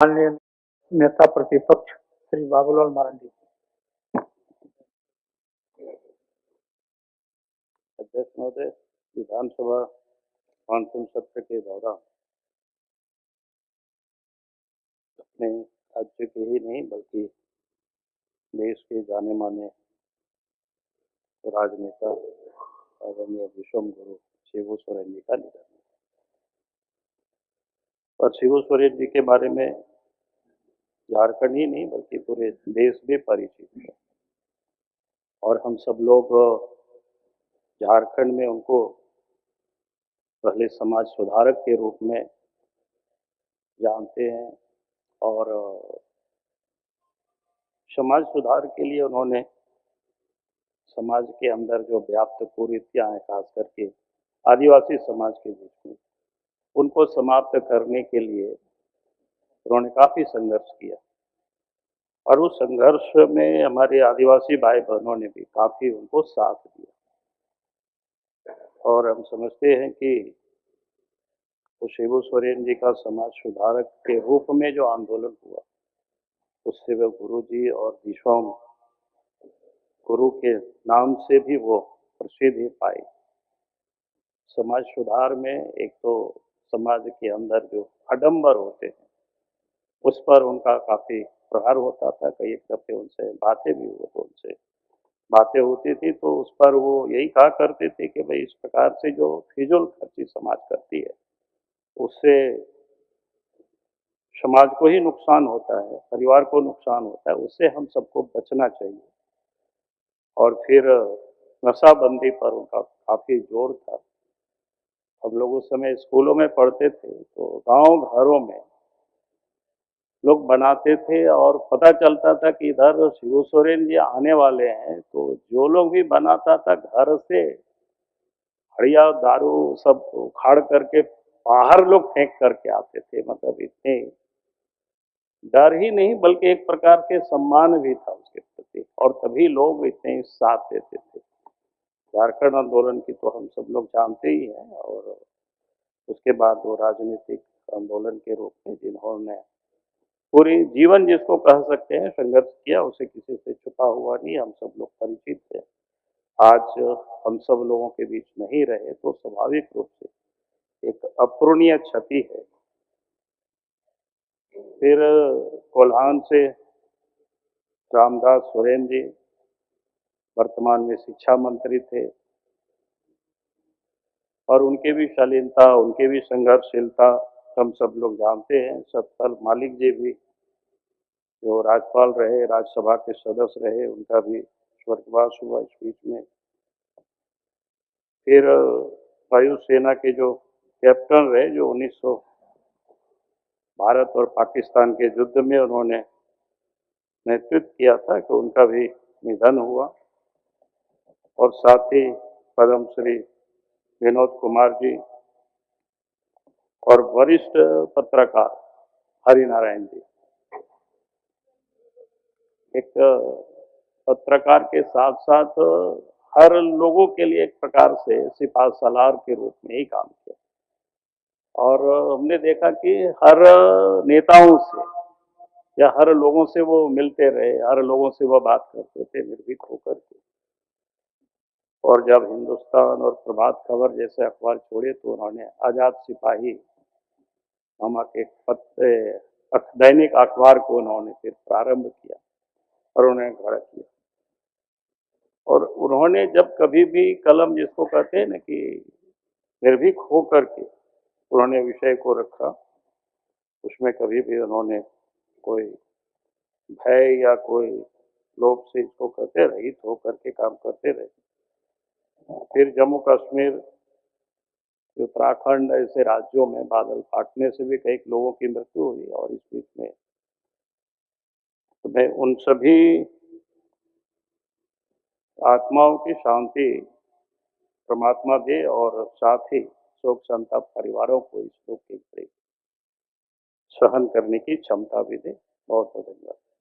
माननीय नेता प्रतिपक्ष श्री बाबूलाल मरांडी। अध्यक्ष महोदय, विधानसभा मानसून सत्र के दौरान अपने राज्य के ही नहीं बल्कि देश के जाने माने राजनेता आदरणीय विश्वम गुरु शिबू सोरेन जी का निधन। और शिबू सोरेन जी के बारे में झारखंड ही नहीं बल्कि पूरे देश में परिचित है और हम सब लोग झारखंड में उनको पहले समाज सुधारक के रूप में जानते हैं और समाज सुधार के लिए उन्होंने समाज के अंदर जो व्याप्त कुरीतियां हैं, खास करके आदिवासी समाज के बीच में, उनको समाप्त करने के लिए उन्होंने काफी संघर्ष किया और उस संघर्ष में हमारे आदिवासी भाई बहनों ने भी काफी उनको साथ दिया। और हम समझते हैं कि शिबू सोरेन जी का समाज सुधारक के रूप में जो आंदोलन हुआ उससे वे गुरु जी और विश्वम गुरु के नाम से भी वो प्रसिद्धि पाई। समाज सुधार में एक तो समाज के अंदर जो आडंबर होते हैं उस पर उनका काफी प्रहार होता था। कई एक दफे उनसे बातें भी हुई तो उनसे बातें होती थी तो उस पर वो यही कहा करते थे कि भाई इस प्रकार से जो फिजूल खर्ची समाज करती है उससे समाज को ही नुकसान होता है, परिवार को नुकसान होता है, उससे हम सबको बचना चाहिए। और फिर नशाबंदी पर उनका काफी जोर था। हम लोग उस समय स्कूलों में पढ़ते थे तो गांव घरों में लोग बनाते थे और पता चलता था कि इधर शिबू सोरेन जी आने वाले हैं, तो जो लोग भी बनाता था घर से हड़िया दारू सब उखाड़ करके बाहर लोग फेंक करके आते थे। मतलब इतने डर ही नहीं बल्कि एक प्रकार के सम्मान भी था उसके प्रति और तभी लोग इतने साथ देते थे। झारखंड आंदोलन की तो हम सब लोग जानते ही हैं और उसके बाद वो राजनीतिक आंदोलन के रूप में जिन्होंने पूरी जीवन जिसको कह सकते हैं संघर्ष किया, उसे किसी से छुपा हुआ नहीं, हम सब लोग परिचित थे। आज हम सब लोगों के बीच नहीं रहे तो स्वाभाविक रूप से एक अपूरणीय क्षति है। फिर कोल्हान से रामदास सोरेन जी वर्तमान में शिक्षा मंत्री थे और उनके भी शालीनता, उनके भी संघर्षशीलता हम सब लोग जानते हैं। सतपाल मलिक जी भी जो राज्यपाल रहे, राज्यसभा के सदस्य रहे, उनका भी स्वर्गवास हुआ इस बीच में। फिर वायुसेना के जो कैप्टन रहे जो 1900 भारत और पाकिस्तान के युद्ध में उन्होंने नेतृत्व किया था कि उनका भी निधन हुआ। और साथ ही पद्म श्री विनोद कुमार जी और वरिष्ठ पत्रकार हरिनारायण जी। एक पत्रकार के साथ साथ हर लोगों के लिए एक प्रकार से सिपा सलार के रूप में ही काम किया और हमने देखा कि हर नेताओं से या हर लोगों से वो मिलते रहे, हर लोगों से वो बात करते थे निर्भीक होकर के। और जब हिंदुस्तान और प्रभात खबर जैसे अखबार छोड़े तो उन्होंने आजाद सिपाही नामक एक दैनिक अखबार को उन्होंने फिर प्रारंभ किया और उन्हें खड़ा किया। और उन्होंने जब कभी भी कलम जिसको कहते हैं ना कि निर्भीक होकर के उन्होंने विषय को रखा, उसमें कभी भी उन्होंने कोई भय या कोई लोभ से इसको कहते रहित होकर के काम करते रहे। फिर जम्मू कश्मीर, उत्तराखंड ऐसे राज्यों में बादल फाटने से भी कई लोगों की मृत्यु हुई और इस बीच में तो मैं उन सभी आत्माओं की शांति परमात्मा दे और साथ ही शोक संताप परिवारों को इस शोक के सहन करने की क्षमता भी दे। बहुत बहुत धन्यवाद।